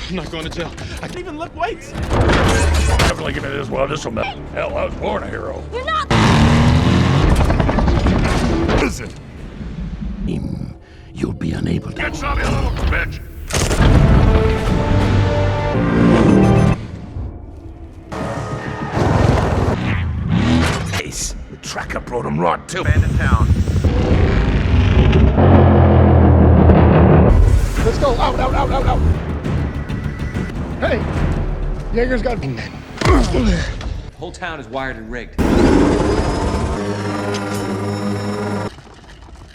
I'm not going to jail. I can't even lift weights. Definitely give me this one. This will melt. Hell, I was born a hero. You're not. Listen. You'll be unable to. Get some, you little bitch. Ace, the tracker brought him right to. Abandoned town. Let's go. Out, out, out, out, out. Hey, Jaeger's got men. Whole town is wired and rigged.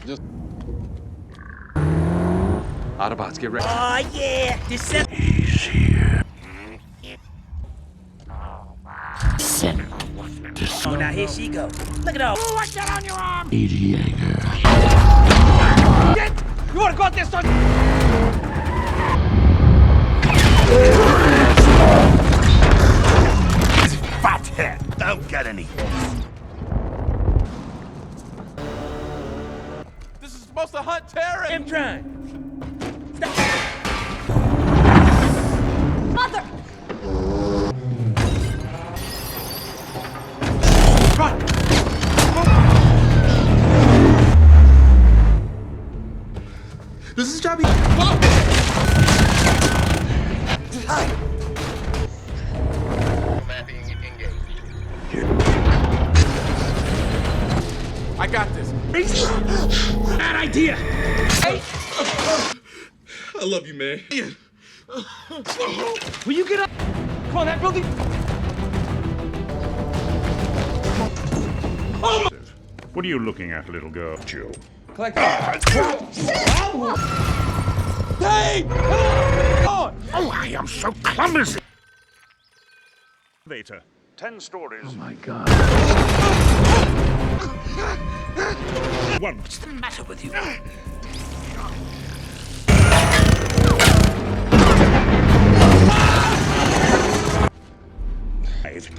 Just Autobots, get ready. Oh yeah, He's here. Oh, now here she goes. Look at all. Oh, what's that on your arm? Jaeger. You wanna go out there, son? Fathead, don't get any. This is supposed to hunt terrorists. I'm trying. Stop. Mother! Run. This is Jobby. Whoa! Hi. I got this. Bad idea. Hey. I love you, man. Will you get up? Come on, that building. What are you looking at, little girl? Joe. Collect. Hey! Oh, I am so clumsy. Elevator. 10 stories. Oh my God. What's the matter with you?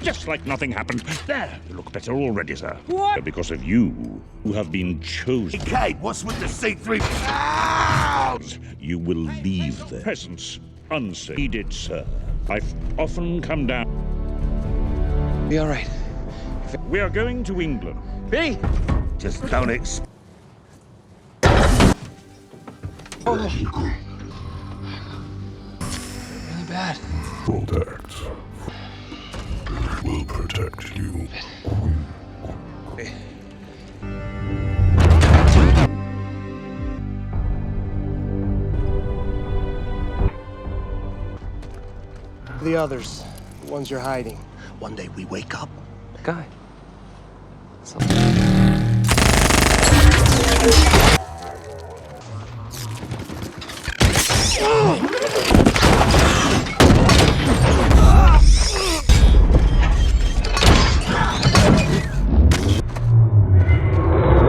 Just like nothing happened. There, you look better already, sir. What? Because of you, who have been chosen. Hey, Kate, what's with the C3? You will leave the presence unsaid. He did, sir. I've often come down. Be all right. We are going to England. B. Just don't expect. Really bad. Protect. Will protect you. The others, the ones you're hiding. One day we wake up. Guy.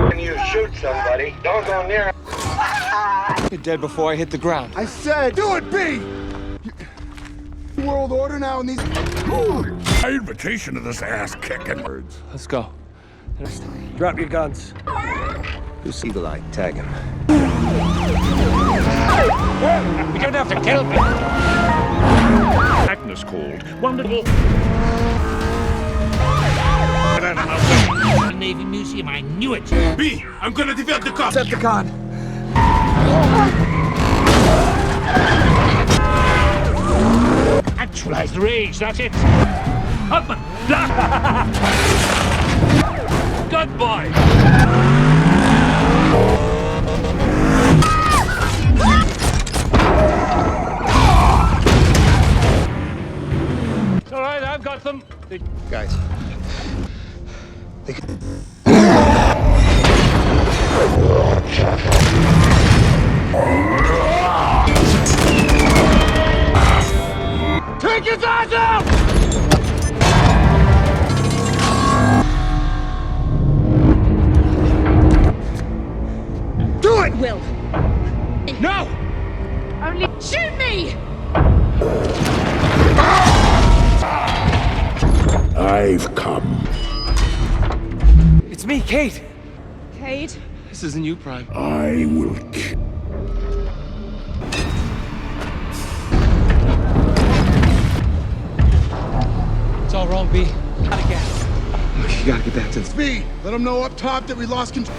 When you shoot somebody, don't go near him. You're dead before I hit the ground. I said, do it, B! World order now in these. My invitation to this ass kicking words. Let's go. Drop your guns. Who's evil eye? Tag him. We don't have to kill me. Agnes called. Wonderful. Navy Museum, I knew it. B, I'm gonna develop the cops. Decepticon. Actualize the rage, that's it. Husband. Good boy. It's all right, I've got them. Guys. Take his eyes out! Do it! Will. No! Only shoot me! I've come. It's me, Kate. Cade? This isn't you, Prime. I will kill. You gotta get back to the... V, let them know up top that we lost control.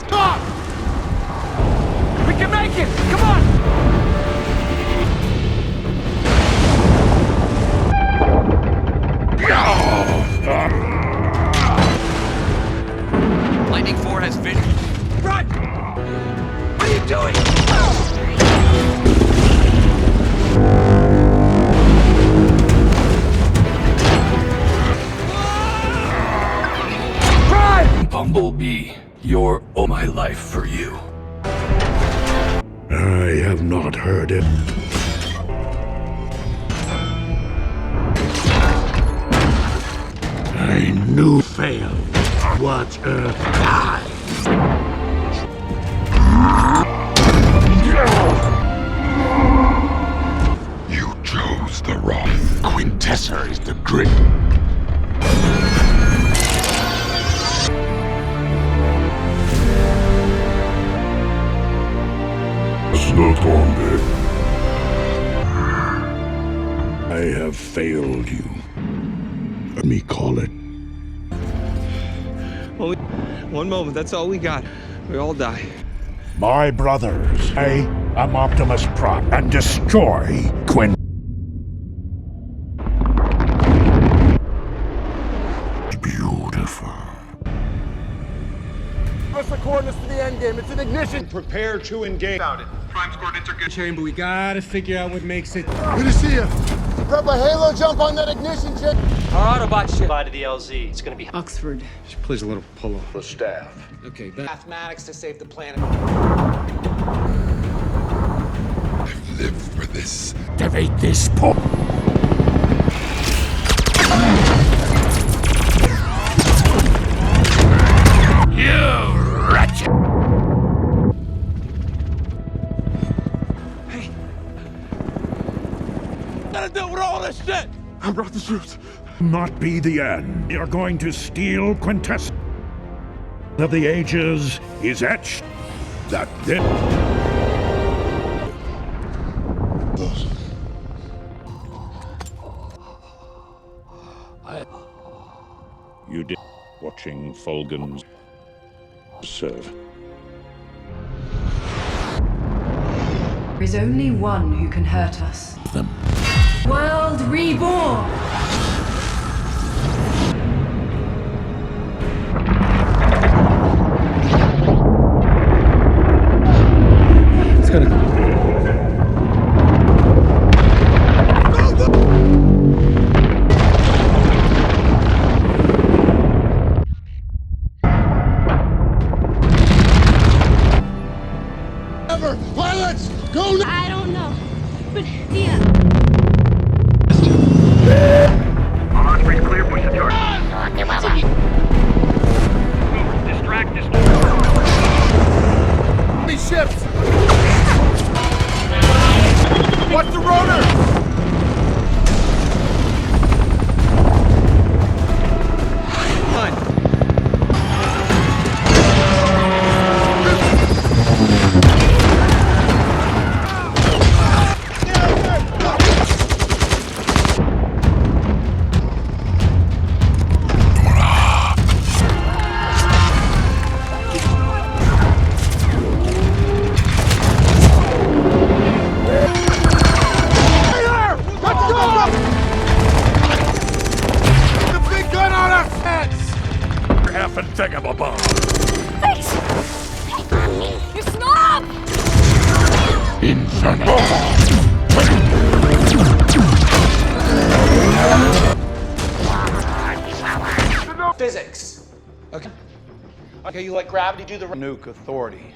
Stop! We can make it! Come on! Lightning 4 has vision. Run! What are you doing? Run! Bumblebee, you're all my life for you. I have not heard it. I knew fail. Watch her die. You chose the wrong. Quintessa is the great. I have failed you. Let me call it. Only one moment, that's all we got. We all die. My brothers, I am Optimus Prime and destroy Quinn. Beautiful. What's the coordinates to the end game? It's an ignition. Prepare to engage. Prime coordinates are good. Chamber, we gotta figure out what makes it. Good to see you. Grab a halo jump on that ignition, Jet. Our Autobot ship. By to the LZ. It's gonna be Oxford. She plays a little polo. The staff. Okay, mathematics to save the planet. I've lived for this. Activate this port. You wretched. Gotta deal with all this shit! I brought the troops. Not be the end. You're going to steal Quintessa. Of the ages is etched that this. You did watching Fulgens serve. There is only one who can hurt us. Them. World reborn! It's gonna... Pilots, go now! I don't know, but yeah. On freeze clear, push the charge. Distract this. These ships! What's the rotor? Thanks! You snob! Inferno. Physics. Okay. Okay, you let gravity do the nuke authority.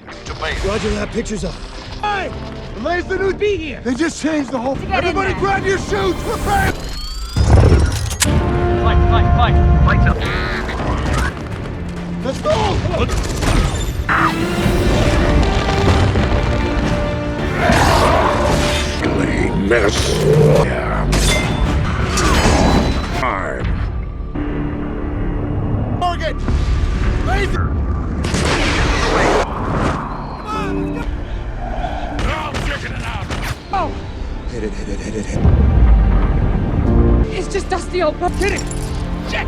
Roger that, picture's up. Hey! The laser new be here! They just changed the whole... Everybody grab your chutes! Prepare! Fight! Lights up. Let's go! Mess. Yeah. Time. Target! Laser! It's just dusty old butt. Get it! Shit!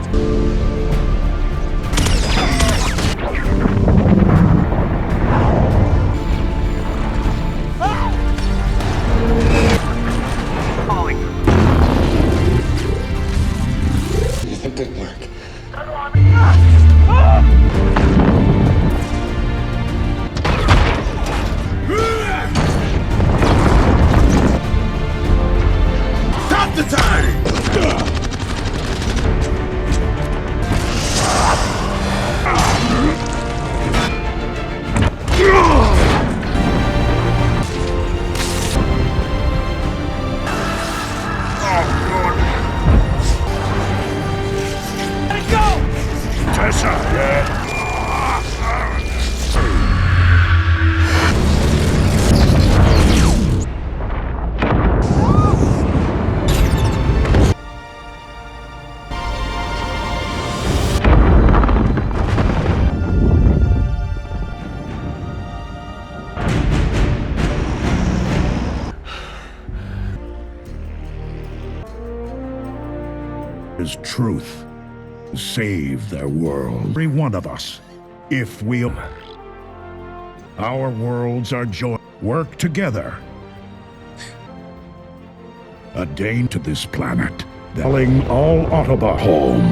Falling. Good work. Stop the time! Let it go! Tessa! Is truth. Save their world. Every one of us. If we... Our worlds are joined. Work together. A day to this planet. Telling all Autobot home.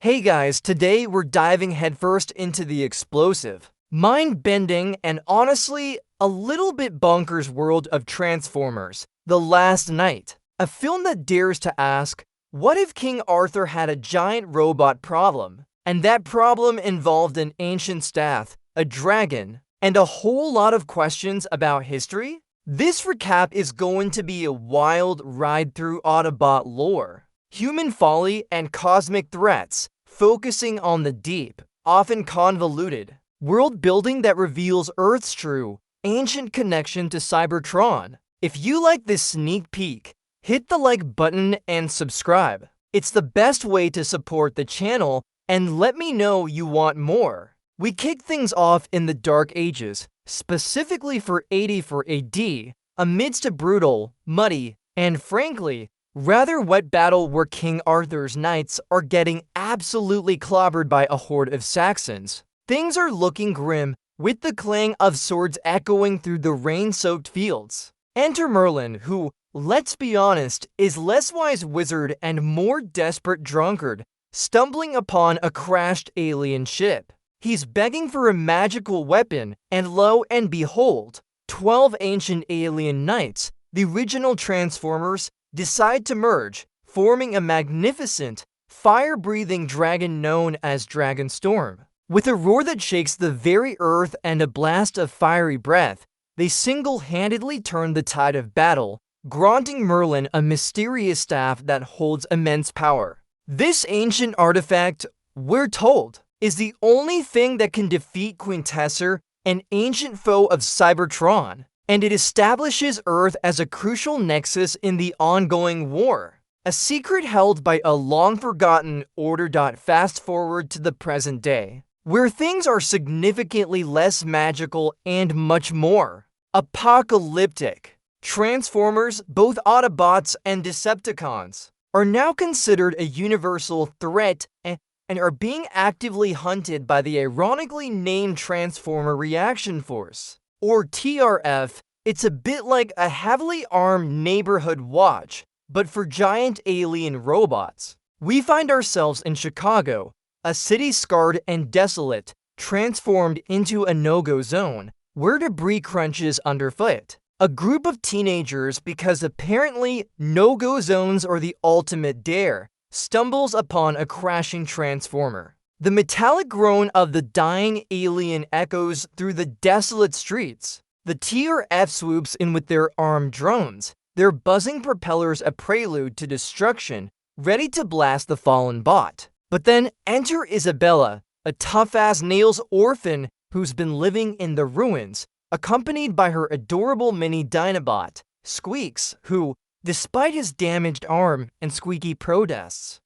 Hey guys, today we're diving headfirst into the explosive, mind-bending, and honestly, a little bit bonkers world of Transformers: The Last Knight. A film that dares to ask, what if King Arthur had a giant robot problem, and that problem involved an ancient staff, a dragon, and a whole lot of questions about history? This recap is going to be a wild ride through Autobot lore, human folly, and cosmic threats, focusing on the deep, often convoluted, world building that reveals Earth's true, ancient connection to Cybertron. If you like this sneak peek, hit the like button and subscribe. It's the best way to support the channel, and let me know you want more. We kick things off in the Dark Ages, specifically for 84 AD, amidst a brutal, muddy, and frankly, rather wet battle where King Arthur's knights are getting absolutely clobbered by a horde of Saxons. Things are looking grim, with the clang of swords echoing through the rain-soaked fields. Enter Merlin, who, let's be honest, is less wise wizard and more desperate drunkard, stumbling upon a crashed alien ship. He's begging for a magical weapon, and lo and behold, 12 ancient alien knights, the original Transformers, decide to merge, forming a magnificent, fire-breathing dragon known as Dragonstorm. With a roar that shakes the very earth and a blast of fiery breath, they single-handedly turn the tide of battle, granting Merlin a mysterious staff that holds immense power. This ancient artifact, we're told, is the only thing that can defeat Quintessor, an ancient foe of Cybertron, and it establishes Earth as a crucial nexus in the ongoing war, a secret held by a long-forgotten order. Fast forward to the present day, where things are significantly less magical and much more apocalyptic. Transformers, both Autobots and Decepticons, are now considered a universal threat and are being actively hunted by the ironically named Transformer Reaction Force, or TRF. It's a bit like a heavily armed neighborhood watch, but for giant alien robots. We find ourselves in Chicago, a city scarred and desolate, transformed into a no-go zone, where debris crunches underfoot. A group of teenagers, because apparently no-go zones are the ultimate dare, stumbles upon a crashing transformer. The metallic groan of the dying alien echoes through the desolate streets. The TRF swoops in with their armed drones, their buzzing propellers a prelude to destruction, ready to blast the fallen bot. But then enter Isabella, a tough-ass Nails orphan who's been living in the ruins, accompanied by her adorable mini Dinobot, Squeaks, who, despite his damaged arm and squeaky protests,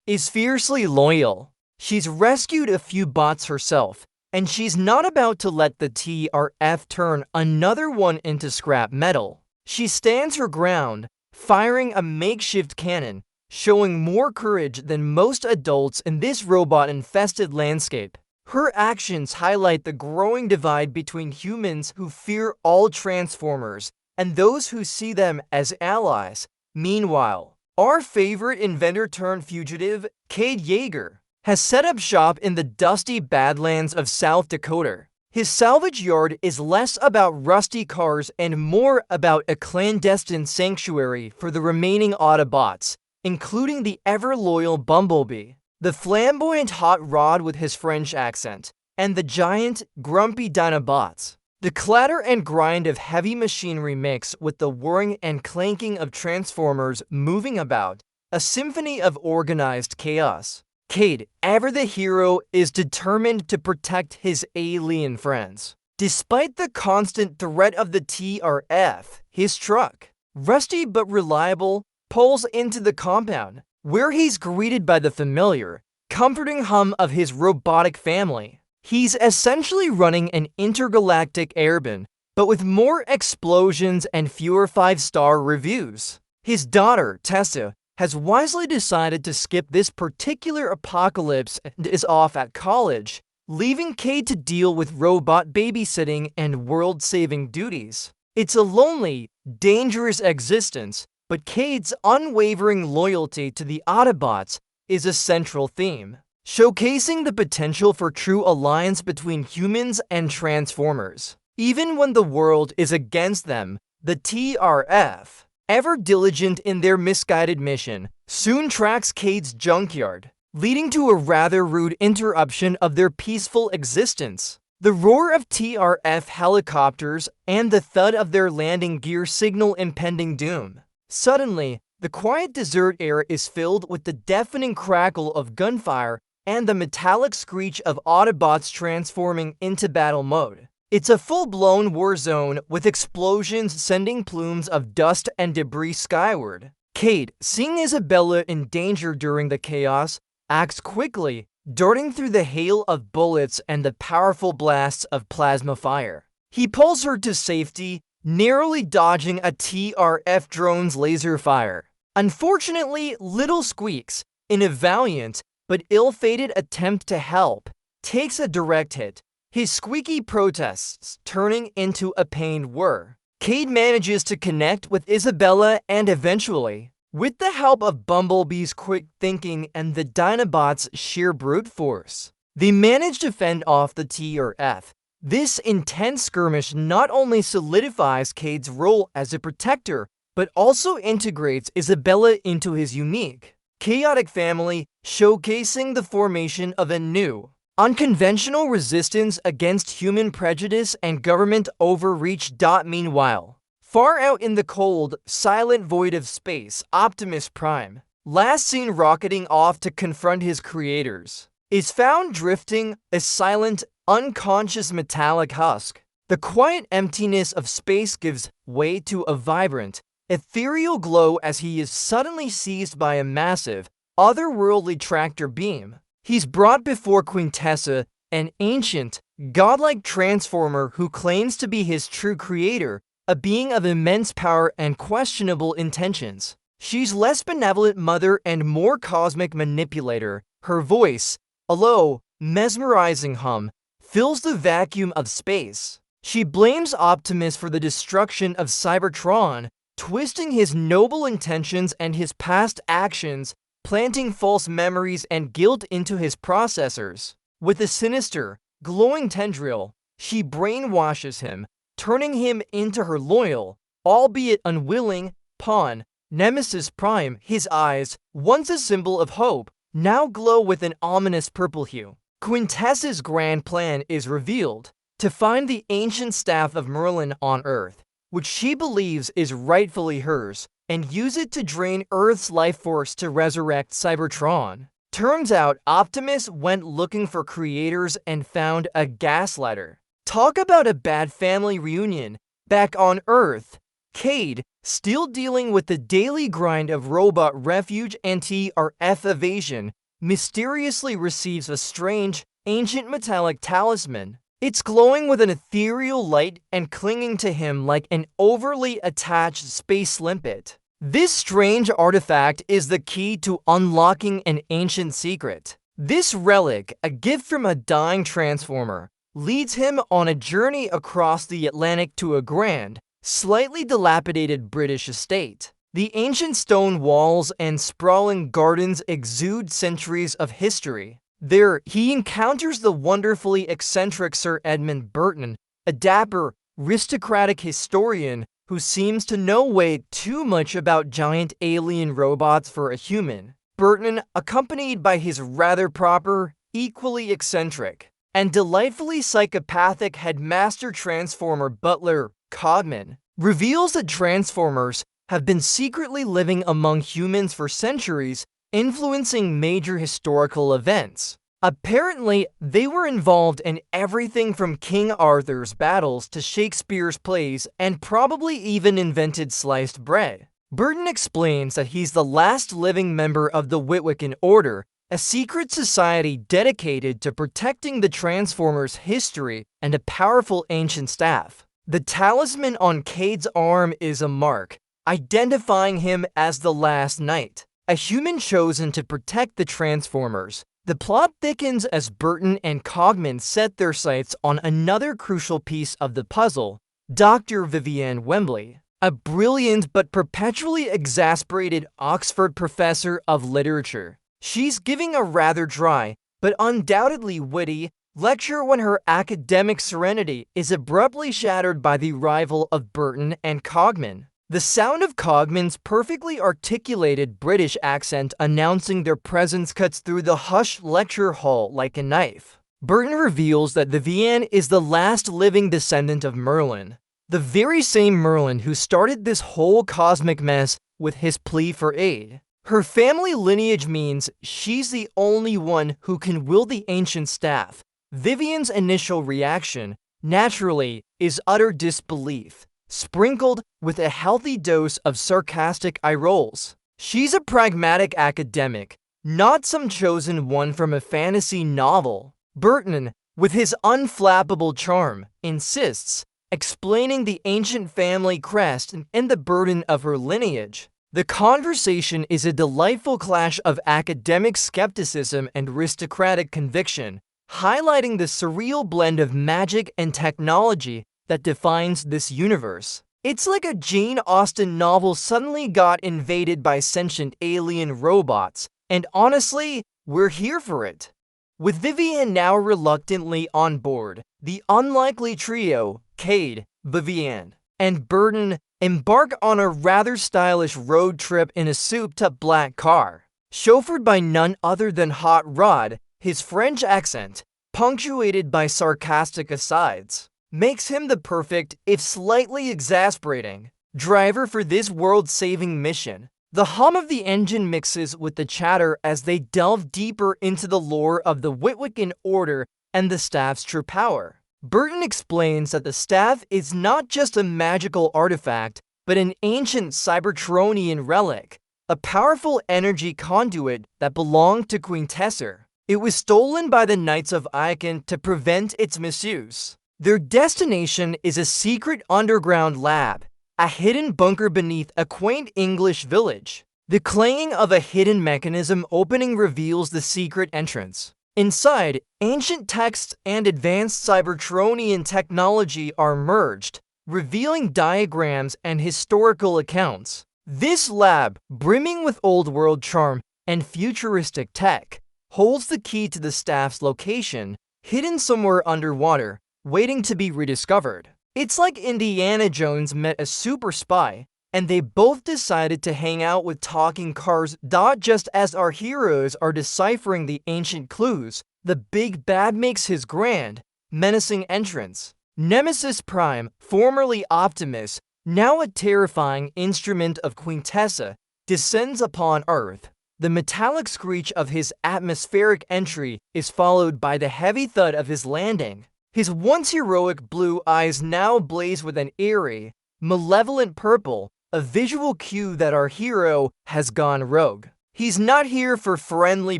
is fiercely loyal. She's rescued a few bots herself, and she's not about to let the TRF turn another one into scrap metal. She stands her ground, firing a makeshift cannon, showing more courage than most adults in this robot-infested landscape. Her actions highlight the growing divide between humans who fear all Transformers and those who see them as allies. Meanwhile, our favorite inventor-turned-fugitive, Cade Yeager, has set up shop in the dusty Badlands of South Dakota. His salvage yard is less about rusty cars and more about a clandestine sanctuary for the remaining Autobots, including the ever-loyal Bumblebee, the flamboyant Hot Rod with his French accent, and the giant, grumpy Dinobots. The clatter and grind of heavy machinery mix with the whirring and clanking of Transformers moving about, a symphony of organized chaos. Cade, ever the hero, is determined to protect his alien friends. Despite the constant threat of the TRF, his truck, rusty but reliable, pulls into the compound, where he's greeted by the familiar, comforting hum of his robotic family. He's essentially running an intergalactic airbin, but with more explosions and fewer 5-star reviews. His daughter, Tessa, has wisely decided to skip this particular apocalypse and is off at college, leaving Cade to deal with robot babysitting and world-saving duties. It's a lonely, dangerous existence, but Cade's unwavering loyalty to the Autobots is a central theme, showcasing the potential for true alliance between humans and Transformers. Even when the world is against them, the TRF, ever diligent in their misguided mission, soon tracks Cade's junkyard, leading to a rather rude interruption of their peaceful existence. The roar of TRF helicopters and the thud of their landing gear signal impending doom. Suddenly, the quiet desert air is filled with the deafening crackle of gunfire and the metallic screech of Autobots transforming into battle mode. It's a full-blown war zone with explosions sending plumes of dust and debris skyward. Cade, seeing Isabella in danger during the chaos, acts quickly, darting through the hail of bullets and the powerful blasts of plasma fire. He pulls her to safety, narrowly dodging a TRF drone's laser fire. Unfortunately, Little Squeaks, in a valiant but ill-fated attempt to help, takes a direct hit, his squeaky protests turning into a pained whir. Cade manages to connect with Isabella and eventually, with the help of Bumblebee's quick thinking and the Dinobots' sheer brute force, they manage to fend off the TRF. This intense skirmish not only solidifies Cade's role as a protector, but also integrates Isabella into his unique, chaotic family, showcasing the formation of a new, unconventional resistance against human prejudice and government overreach. Meanwhile, far out in the cold, silent void of space, Optimus Prime, last seen rocketing off to confront his creators, is found drifting, a silent, unconscious metallic husk. The quiet emptiness of space gives way to a vibrant, ethereal glow as he is suddenly seized by a massive, otherworldly tractor beam. He's brought before Queen Tessa, an ancient, godlike transformer who claims to be his true creator, a being of immense power and questionable intentions. She's less benevolent mother and more cosmic manipulator. Her voice, a low, mesmerizing hum, fills the vacuum of space. She blames Optimus for the destruction of Cybertron, twisting his noble intentions and his past actions, planting false memories and guilt into his processors. With a sinister, glowing tendril, she brainwashes him, turning him into her loyal, albeit unwilling, pawn. Nemesis Prime, his eyes, once a symbol of hope, now glow with an ominous purple hue. Quintessa's grand plan is revealed, to find the ancient staff of Merlin on Earth, which she believes is rightfully hers, and use it to drain Earth's life force to resurrect Cybertron. Turns out Optimus went looking for creators and found a gaslighter. Talk about a bad family reunion. Back on Earth, Cade, still dealing with the daily grind of robot refuge and TRF evasion, mysteriously receives a strange, ancient metallic talisman. It's glowing with an ethereal light and clinging to him like an overly attached space limpet. This strange artifact is the key to unlocking an ancient secret. This relic, a gift from a dying Transformer, leads him on a journey across the Atlantic to a grand, slightly dilapidated British estate. The ancient stone walls and sprawling gardens exude centuries of history. There, he encounters the wonderfully eccentric Sir Edmund Burton, a dapper, aristocratic historian who seems to know way too much about giant alien robots for a human. Burton, accompanied by his rather proper, equally eccentric, and delightfully psychopathic headmaster Transformer butler, Cogman, reveals that Transformers have been secretly living among humans for centuries, influencing major historical events. Apparently, they were involved in everything from King Arthur's battles to Shakespeare's plays, and probably even invented sliced bread. Burton explains that he's the last living member of the Witwican Order, a secret society dedicated to protecting the Transformers' history and a powerful ancient staff. The talisman on Cade's arm is a mark, identifying him as the Last Knight, a human chosen to protect the Transformers. The plot thickens as Burton and Cogman set their sights on another crucial piece of the puzzle, Dr. Vivienne Wembley, a brilliant but perpetually exasperated Oxford professor of literature. She's giving a rather dry, but undoubtedly witty, lecture when her academic serenity is abruptly shattered by the arrival of Burton and Cogman. The sound of Cogman's perfectly articulated British accent announcing their presence cuts through the hushed lecture hall like a knife. Burton reveals that Vivienne is the last living descendant of Merlin, the very same Merlin who started this whole cosmic mess with his plea for aid. Her family lineage means she's the only one who can wield the ancient staff. Vivienne's initial reaction, naturally, is utter disbelief, sprinkled with a healthy dose of sarcastic eye rolls. She's a pragmatic academic, not some chosen one from a fantasy novel. Burton, with his unflappable charm, insists, explaining the ancient family crest and the burden of her lineage. The conversation is a delightful clash of academic skepticism and aristocratic conviction, highlighting the surreal blend of magic and technology that defines this universe. It's like a Jane Austen novel suddenly got invaded by sentient alien robots, and honestly, we're here for it. With Vivienne now reluctantly on board, the unlikely trio, Cade, Vivienne, and Burton, embark on a rather stylish road trip in a souped-up black car, chauffeured by none other than Hot Rod. His French accent, punctuated by sarcastic asides, makes him the perfect, if slightly exasperating, driver for this world-saving mission. The hum of the engine mixes with the chatter as they delve deeper into the lore of the Witwican Order and the staff's true power. Burton explains that the staff is not just a magical artifact, but an ancient Cybertronian relic, a powerful energy conduit that belonged to Queen Tesser. It was stolen by the Knights of Icon to prevent its misuse. Their destination is a secret underground lab, a hidden bunker beneath a quaint English village. The clanging of a hidden mechanism opening reveals the secret entrance. Inside, ancient texts and advanced Cybertronian technology are merged, revealing diagrams and historical accounts. This lab, brimming with old-world charm and futuristic tech, holds the key to the staff's location, hidden somewhere underwater, waiting to be rediscovered. It's like Indiana Jones met a super spy, and they both decided to hang out with talking cars. Just as our heroes are deciphering the ancient clues, the big bad makes his grand, menacing entrance. Nemesis Prime, formerly Optimus, now a terrifying instrument of Queen Tessa, descends upon Earth. The metallic screech of his atmospheric entry is followed by the heavy thud of his landing. His once heroic blue eyes now blaze with an eerie, malevolent purple, a visual cue that our hero has gone rogue. He's not here for friendly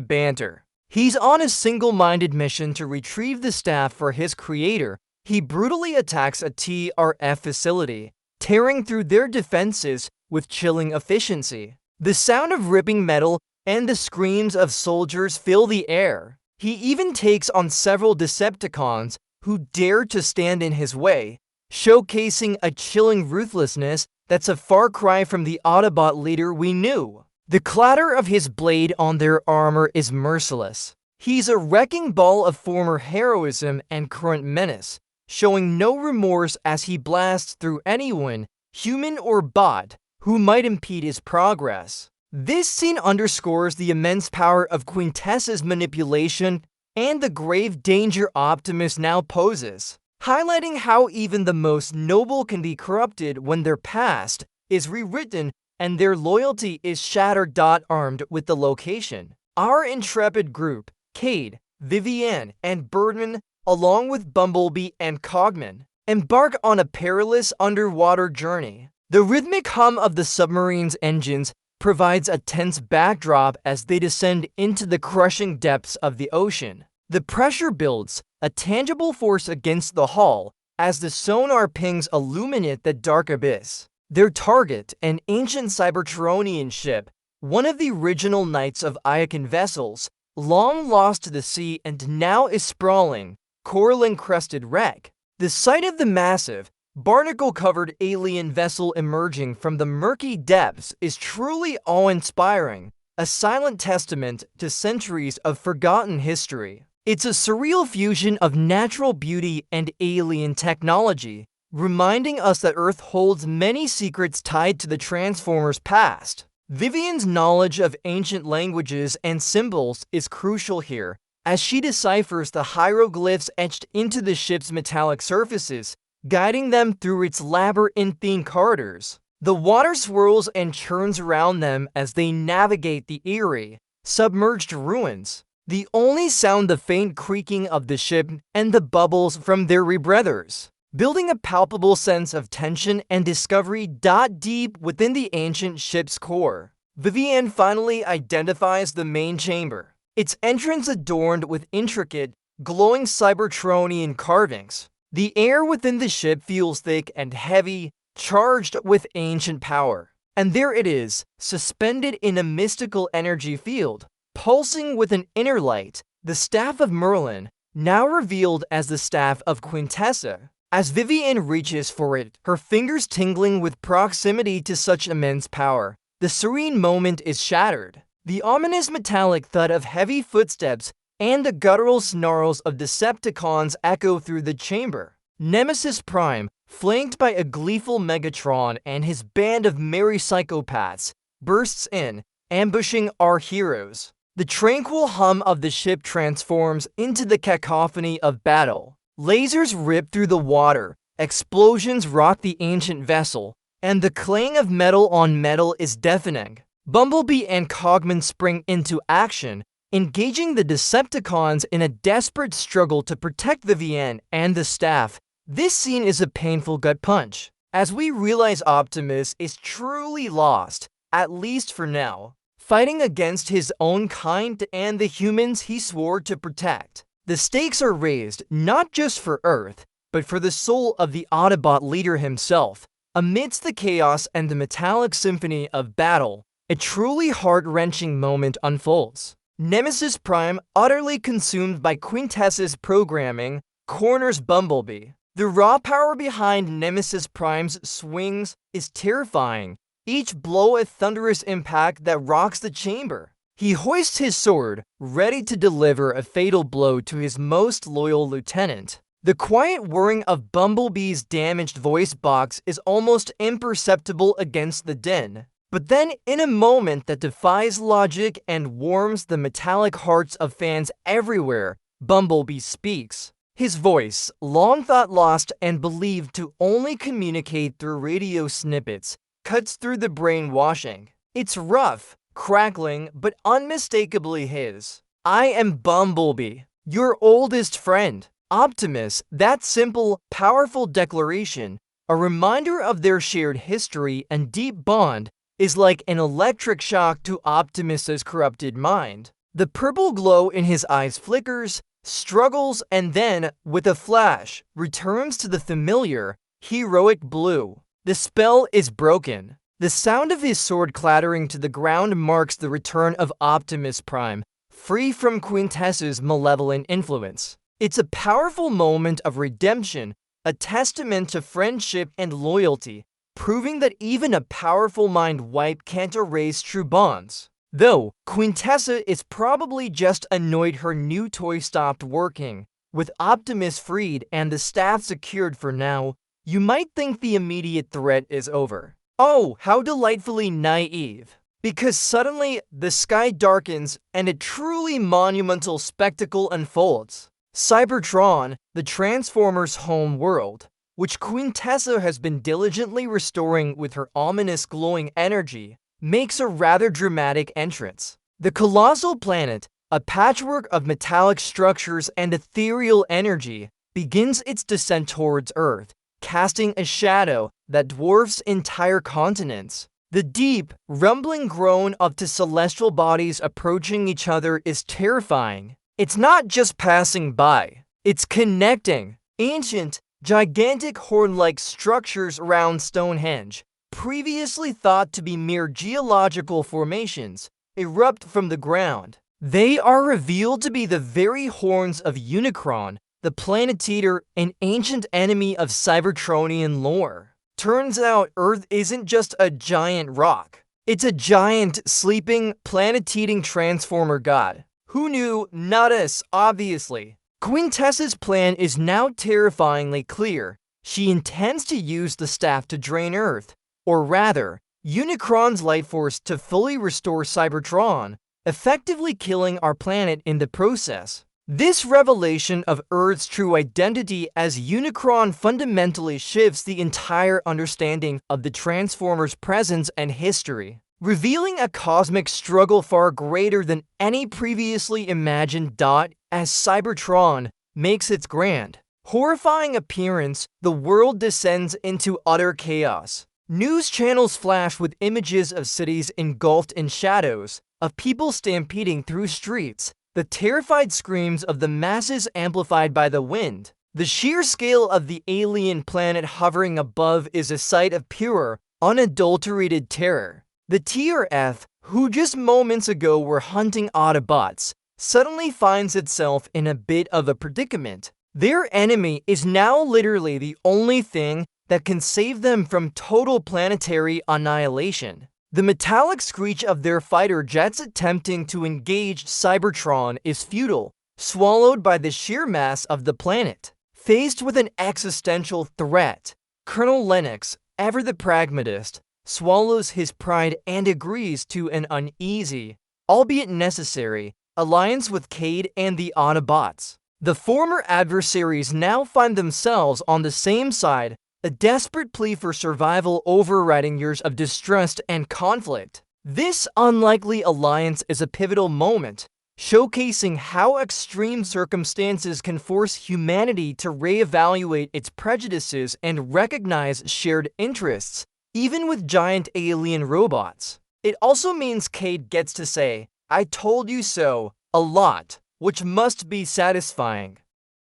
banter. He's on a single-minded mission to retrieve the staff for his creator. He brutally attacks a TRF facility, tearing through their defenses with chilling efficiency. The sound of ripping metal and the screams of soldiers fill the air. He even takes on several Decepticons who dare to stand in his way, showcasing a chilling ruthlessness that's a far cry from the Autobot leader we knew. The clatter of his blade on their armor is merciless. He's a wrecking ball of former heroism and current menace, showing no remorse as he blasts through anyone, human or bot, who might impede his progress. This scene underscores the immense power of Quintessa's manipulation and the grave danger Optimus now poses, highlighting how even the most noble can be corrupted when their past is rewritten and their loyalty is shattered. Armed with the location, our intrepid group, Cade, Vivienne, and Birdman, along with Bumblebee and Cogman, embark on a perilous underwater journey. The rhythmic hum of the submarine's engines provides a tense backdrop as they descend into the crushing depths of the ocean. The pressure builds, a tangible force against the hull, as the sonar pings illuminate the dark abyss. Their target, an ancient Cybertronian ship, one of the original Knights of Iokan vessels, long lost to the sea and now is sprawling, coral-encrusted wreck. The sight of the massive, barnacle-covered alien vessel emerging from the murky depths is truly awe-inspiring, a silent testament to centuries of forgotten history. It's a surreal fusion of natural beauty and alien technology, reminding us that Earth holds many secrets tied to the Transformers' past. Vivian's knowledge of ancient languages and symbols is crucial here, as she deciphers the hieroglyphs etched into the ship's metallic surfaces, guiding them through its labyrinthine corridors. The water swirls and churns around them as they navigate the eerie, submerged ruins. The only sound the faint creaking of the ship and the bubbles from their rebreathers, building a palpable sense of tension and discovery. Deep within the ancient ship's core, Vivienne finally identifies the main chamber, its entrance adorned with intricate, glowing Cybertronian carvings. The air within the ship feels thick and heavy, charged with ancient power. And there it is, suspended in a mystical energy field, pulsing with an inner light, the Staff of Merlin, now revealed as the Staff of Quintessa. As Vivienne reaches for it, her fingers tingling with proximity to such immense power, the serene moment is shattered. The ominous metallic thud of heavy footsteps and the guttural snarls of Decepticons echo through the chamber. Nemesis Prime, flanked by a gleeful Megatron and his band of merry psychopaths, bursts in, ambushing our heroes. The tranquil hum of the ship transforms into the cacophony of battle. Lasers rip through the water, explosions rock the ancient vessel, and the clang of metal on metal is deafening. Bumblebee and Cogman spring into action, engaging the Decepticons in a desperate struggle to protect Vivienne and the staff. This scene is a painful gut punch, as we realize Optimus is truly lost, at least for now, fighting against his own kind and the humans he swore to protect. The stakes are raised not just for Earth, but for the soul of the Autobot leader himself. Amidst the chaos and the metallic symphony of battle, a truly heart-wrenching moment unfolds. Nemesis Prime, utterly consumed by Quintessa's programming, corners Bumblebee. The raw power behind Nemesis Prime's swings is terrifying, each blow a thunderous impact that rocks the chamber. He hoists his sword, ready to deliver a fatal blow to his most loyal lieutenant. The quiet whirring of Bumblebee's damaged voice box is almost imperceptible against the din. But then, in a moment that defies logic and warms the metallic hearts of fans everywhere, Bumblebee speaks. His voice, long thought lost and believed to only communicate through radio snippets, cuts through the brainwashing. It's rough, crackling, but unmistakably his. I am Bumblebee, your oldest friend. Optimus, that simple, powerful declaration, a reminder of their shared history and deep bond, is like an electric shock to Optimus's corrupted mind. The purple glow in his eyes flickers, struggles, and then, with a flash, returns to the familiar, heroic blue. The spell is broken. The sound of his sword clattering to the ground marks the return of Optimus Prime, free from Quintessa's malevolent influence. It's a powerful moment of redemption, a testament to friendship and loyalty, proving that even a powerful mind wipe can't erase true bonds. Though, Quintessa is probably just annoyed her new toy stopped working. With Optimus freed and the staff secured for now, you might think the immediate threat is over. Oh, how delightfully naive. Because suddenly, the sky darkens and a truly monumental spectacle unfolds. Cybertron, the Transformers' home world, which Quintessa has been diligently restoring with her ominous glowing energy, makes a rather dramatic entrance. The colossal planet, a patchwork of metallic structures and ethereal energy, begins its descent towards Earth, casting a shadow that dwarfs entire continents. The deep, rumbling groan of the celestial bodies approaching each other is terrifying. It's not just passing by, it's connecting. Ancient, gigantic horn-like structures around Stonehenge, previously thought to be mere geological formations, erupt from the ground. They are revealed to be the very horns of Unicron, the Planet Eater, an ancient enemy of Cybertronian lore. Turns out Earth isn't just a giant rock. It's a giant, sleeping, planet-eating transformer god. Who knew? Not us, obviously. Quintessa's plan is now terrifyingly clear. She intends to use the staff to drain Earth, or rather, Unicron's life force to fully restore Cybertron, effectively killing our planet in the process. This revelation of Earth's true identity as Unicron fundamentally shifts the entire understanding of the Transformers' presence and history, revealing a cosmic struggle far greater than any previously imagined. As Cybertron makes its grand, horrifying appearance, the world descends into utter chaos. News channels flash with images of cities engulfed in shadows, of people stampeding through streets, the terrified screams of the masses amplified by the wind. The sheer scale of the alien planet hovering above is a sight of pure, unadulterated terror. The TRF, who just moments ago were hunting Autobots, suddenly finds itself in a bit of a predicament. Their enemy is now literally the only thing that can save them from total planetary annihilation. The metallic screech of their fighter jets attempting to engage Cybertron is futile, swallowed by the sheer mass of the planet. Faced with an existential threat, Colonel Lennox, ever the pragmatist, swallows his pride and agrees to an uneasy, albeit necessary, alliance with Cade and the Autobots. The former adversaries now find themselves on the same side, a desperate plea for survival overriding years of distrust and conflict. This unlikely alliance is a pivotal moment, showcasing how extreme circumstances can force humanity to reevaluate its prejudices and recognize shared interests, even with giant alien robots. It also means Cade gets to say, "I told you so," a lot, which must be satisfying.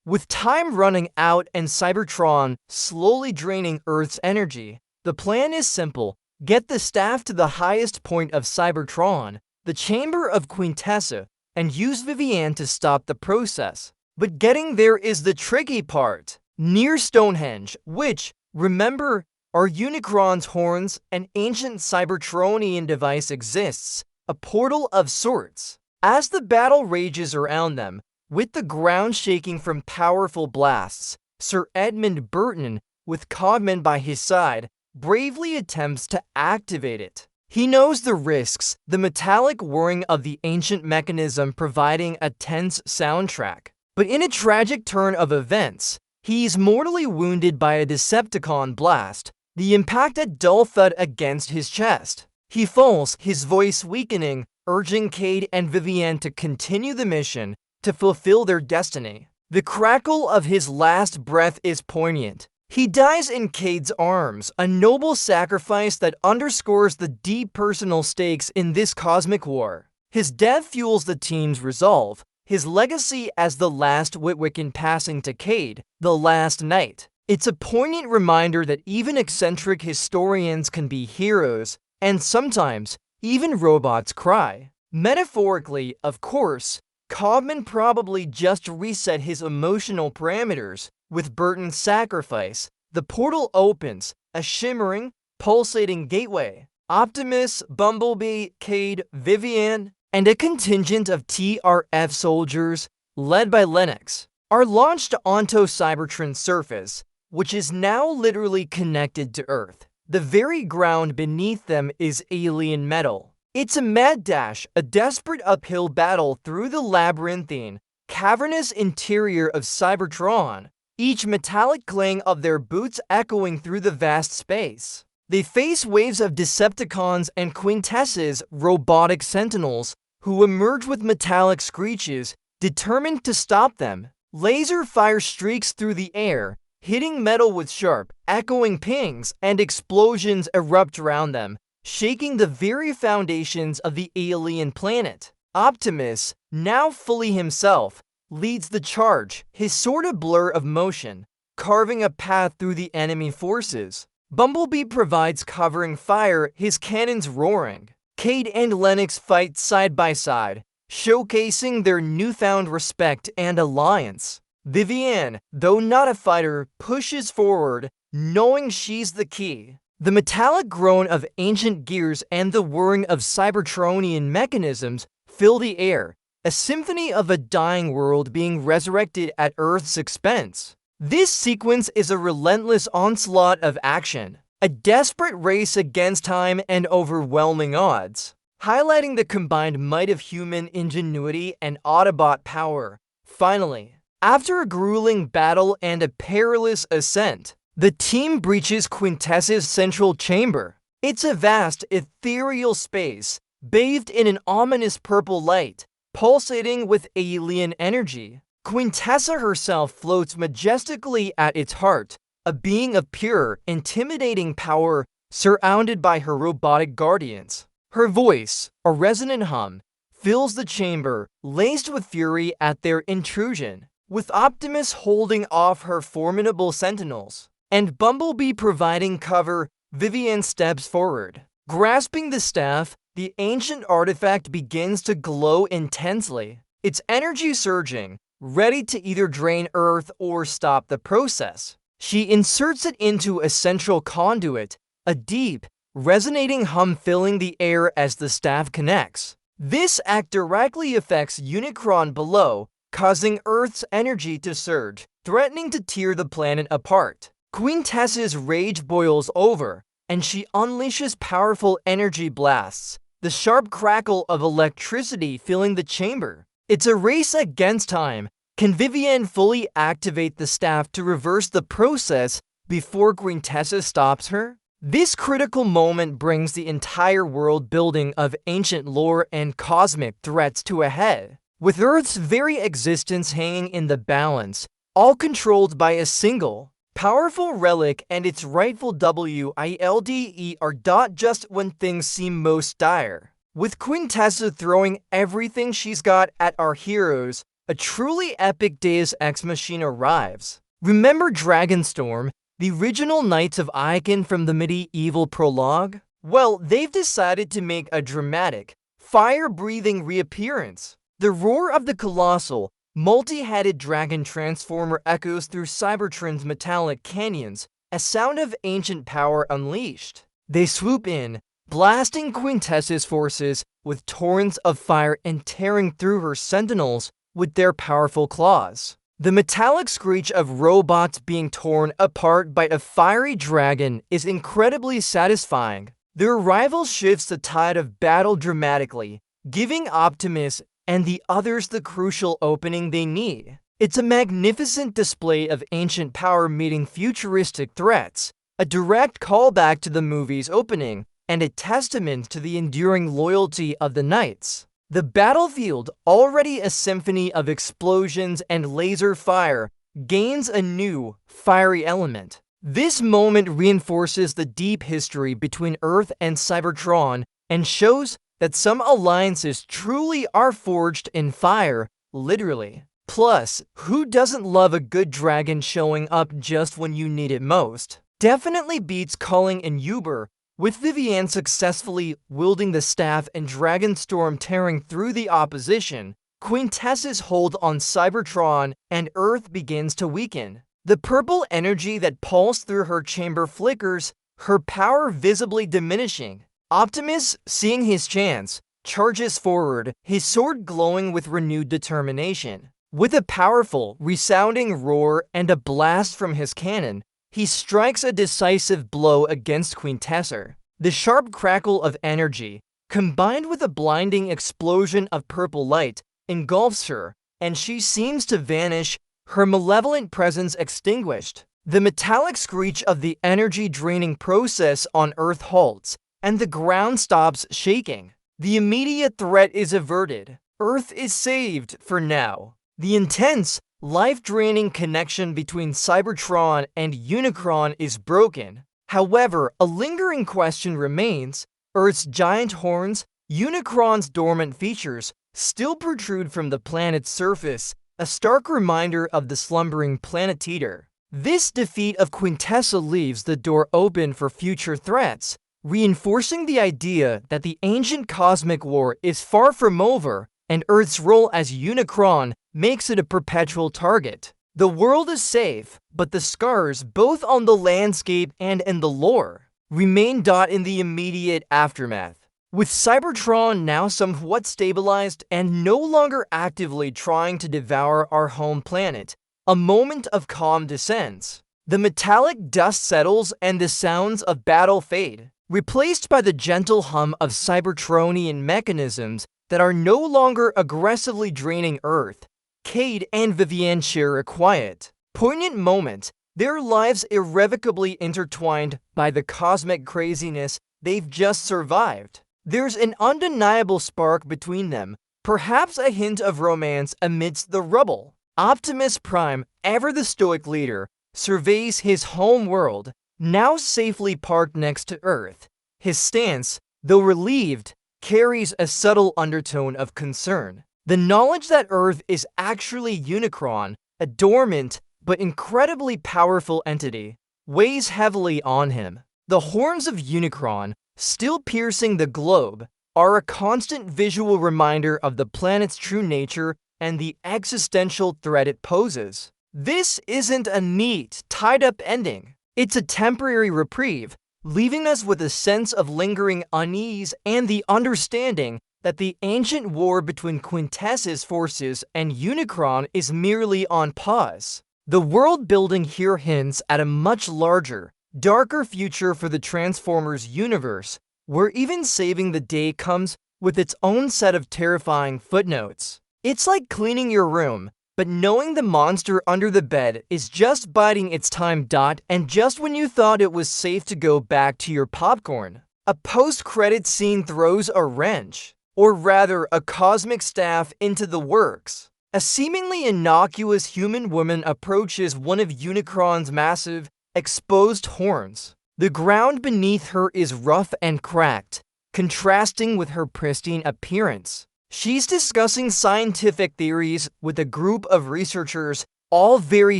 With time running out and Cybertron slowly draining Earth's energy, the plan is simple. Get the staff to the highest point of Cybertron, the chamber of Quintessa, and use Vivienne to stop the process. But getting there is the tricky part. Near Stonehenge, which, remember, are Unicron's horns, an ancient Cybertronian device exists, a portal of sorts. As the battle rages around them, with the ground shaking from powerful blasts, Sir Edmund Burton, with Cogman by his side, bravely attempts to activate it. He knows the risks, the metallic whirring of the ancient mechanism providing a tense soundtrack. But in a tragic turn of events, he's mortally wounded by a Decepticon blast, the impact a dull thud against his chest. He falls, his voice weakening, urging Cade and Vivienne to continue the mission, to fulfill their destiny. The crackle of his last breath is poignant. He dies in Cade's arms, a noble sacrifice that underscores the deep personal stakes in this cosmic war. His death fuels the team's resolve, his legacy as the last Witwicken passing to Cade, the last knight. It's a poignant reminder that even eccentric historians can be heroes, and sometimes even robots cry. Metaphorically, of course, Cogman probably just reset his emotional parameters. With Burton's sacrifice, the portal opens, a shimmering, pulsating gateway. Optimus, Bumblebee, Cade, Vivian, and a contingent of TRF soldiers, led by Lennox, are launched onto Cybertron's surface, which is now literally connected to Earth. The very ground beneath them is alien metal. It's a mad dash, a desperate uphill battle through the labyrinthine, cavernous interior of Cybertron, each metallic clang of their boots echoing through the vast space. They face waves of Decepticons and Quintess's robotic sentinels, who emerge with metallic screeches, determined to stop them. Laser fire streaks through the air, hitting metal with sharp, echoing pings, and explosions erupt around them, shaking the very foundations of the alien planet. Optimus, now fully himself, leads the charge, his sword a blur of motion, carving a path through the enemy forces. Bumblebee provides covering fire, his cannons roaring. Cade and Lennox fight side by side, showcasing their newfound respect and alliance. Vivian, though not a fighter, pushes forward, knowing she's the key. The metallic groan of ancient gears and the whirring of Cybertronian mechanisms fill the air, a symphony of a dying world being resurrected at Earth's expense. This sequence is a relentless onslaught of action, a desperate race against time and overwhelming odds, highlighting the combined might of human ingenuity and Autobot power. Finally, after a grueling battle and a perilous ascent, the team breaches Quintess's central chamber. It's a vast, ethereal space, bathed in an ominous purple light, pulsating with alien energy. Quintessa herself floats majestically at its heart, a being of pure, intimidating power surrounded by her robotic guardians. Her voice, a resonant hum, fills the chamber, laced with fury at their intrusion. With Optimus holding off her formidable sentinels, and Bumblebee providing cover, Vivian steps forward. Grasping the staff, the ancient artifact begins to glow intensely, its energy surging, ready to either drain Earth or stop the process. She inserts it into a central conduit, a deep, resonating hum filling the air as the staff connects. This act directly affects Unicron below, causing Earth's energy to surge, threatening to tear the planet apart. Quintess's rage boils over, and she unleashes powerful energy blasts, the sharp crackle of electricity filling the chamber. It's a race against time. Can Vivian fully activate the staff to reverse the process before Quintessa stops her? This critical moment brings the entire world building of ancient lore and cosmic threats to a head, with Earth's very existence hanging in the balance, all controlled by a single, powerful relic, and its rightful WILDE are dot just when things seem most dire. With Quintessa throwing everything she's got at our heroes, a truly epic Deus Ex Machina arrives. Remember Dragonstorm, the original Knights of Icon from the medieval prologue? Well, they've decided to make a dramatic, fire-breathing reappearance. The roar of the colossal, multi-headed dragon transformer echoes through Cybertron's metallic canyons, a sound of ancient power unleashed. They swoop in, blasting Quintessa's forces with torrents of fire and tearing through her sentinels with their powerful claws. The metallic screech of robots being torn apart by a fiery dragon is incredibly satisfying. Their arrival shifts the tide of battle dramatically, giving Optimus and the others the crucial opening they need. It's a magnificent display of ancient power meeting futuristic threats, a direct callback to the movie's opening, and a testament to the enduring loyalty of the Knights. The battlefield, already a symphony of explosions and laser fire, gains a new, fiery element. This moment reinforces the deep history between Earth and Cybertron and shows that some alliances truly are forged in fire, literally. Plus, who doesn't love a good dragon showing up just when you need it most? Definitely beats calling in Uber, with Vivienne successfully wielding the staff and Dragonstorm tearing through the opposition. Quintessa's hold on Cybertron and Earth begins to weaken. The purple energy that pulsed through her chamber flickers, her power visibly diminishing. Optimus, seeing his chance, charges forward, his sword glowing with renewed determination. With a powerful, resounding roar and a blast from his cannon, he strikes a decisive blow against Quintessa. The sharp crackle of energy, combined with a blinding explosion of purple light, engulfs her, and she seems to vanish, her malevolent presence extinguished. The metallic screech of the energy-draining process on Earth halts, and the ground stops shaking. The immediate threat is averted. Earth is saved for now. The intense, life-draining connection between Cybertron and Unicron is broken. However, a lingering question remains. Earth's giant horns, Unicron's dormant features, still protrude from the planet's surface, a stark reminder of the slumbering Planet Eater. This defeat of Quintessa leaves the door open for future threats, reinforcing the idea that the ancient cosmic war is far from over, and Earth's role as Unicron makes it a perpetual target. The world is safe, but the scars, both on the landscape and in the lore, remain in the immediate aftermath. With Cybertron now somewhat stabilized and no longer actively trying to devour our home planet, a moment of calm descends. The metallic dust settles and the sounds of battle fade, replaced by the gentle hum of Cybertronian mechanisms that are no longer aggressively draining Earth. Cade and Vivienne share a quiet, poignant moment, their lives irrevocably intertwined by the cosmic craziness they've just survived. There's an undeniable spark between them, perhaps a hint of romance amidst the rubble. Optimus Prime, ever the stoic leader, surveys his home world, now safely parked next to Earth. His stance, though relieved, carries a subtle undertone of concern. The knowledge that Earth is actually Unicron, a dormant but incredibly powerful entity, weighs heavily on him. The horns of Unicron, still piercing the globe, are a constant visual reminder of the planet's true nature and the existential threat it poses. This isn't a neat, tied-up ending. It's a temporary reprieve, leaving us with a sense of lingering unease and the understanding that the ancient war between Quintessa's forces and Unicron is merely on pause. The world building here hints at a much larger, darker future for the Transformers universe, where even saving the day comes with its own set of terrifying footnotes. It's like cleaning your room, but knowing the monster under the bed is just biding its time. And just when you thought it was safe to go back to your popcorn, a post-credit scene throws a wrench, or rather a cosmic staff, into the works. A seemingly innocuous human woman approaches one of Unicron's massive, exposed horns. The ground beneath her is rough and cracked, contrasting with her pristine appearance. She's discussing scientific theories with a group of researchers, all very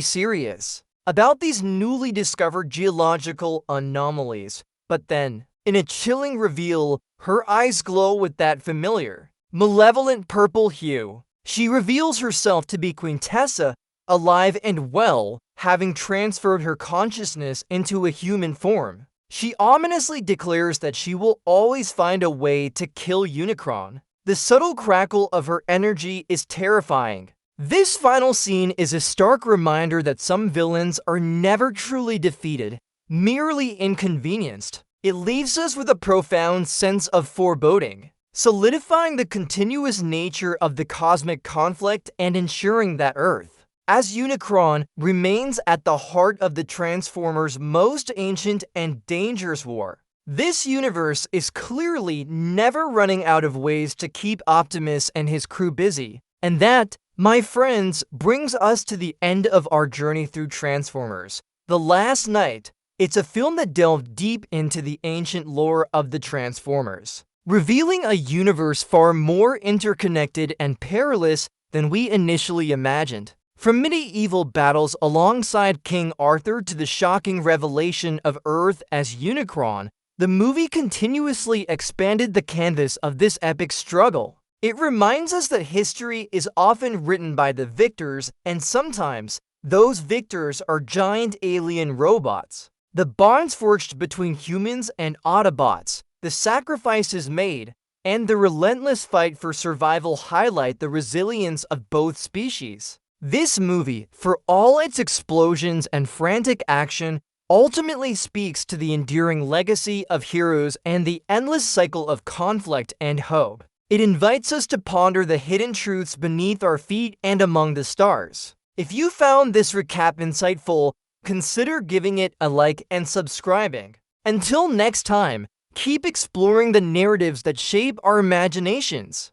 serious, about these newly discovered geological anomalies. But then, in a chilling reveal, her eyes glow with that familiar, malevolent purple hue. She reveals herself to be Quintessa, alive and well, having transferred her consciousness into a human form. She ominously declares that she will always find a way to kill Unicron. The subtle crackle of her energy is terrifying. This final scene is a stark reminder that some villains are never truly defeated, merely inconvenienced. It leaves us with a profound sense of foreboding, solidifying the continuous nature of the cosmic conflict and ensuring that Earth, as Unicron, remains at the heart of the Transformers' most ancient and dangerous war. This universe is clearly never running out of ways to keep Optimus and his crew busy. And that, my friends, brings us to the end of our journey through Transformers: The Last Knight. It's a film that delved deep into the ancient lore of the Transformers, revealing a universe far more interconnected and perilous than we initially imagined. From medieval battles alongside King Arthur to the shocking revelation of Earth as Unicron, the movie continuously expanded the canvas of this epic struggle. It reminds us that history is often written by the victors, and sometimes those victors are giant alien robots. The bonds forged between humans and Autobots, the sacrifices made, and the relentless fight for survival highlight the resilience of both species. This movie, for all its explosions and frantic action, ultimately speaks to the enduring legacy of heroes and the endless cycle of conflict and hope. It invites us to ponder the hidden truths beneath our feet and among the stars. If you found this recap insightful, consider giving it a like and subscribing. Until next time, keep exploring the narratives that shape our imaginations.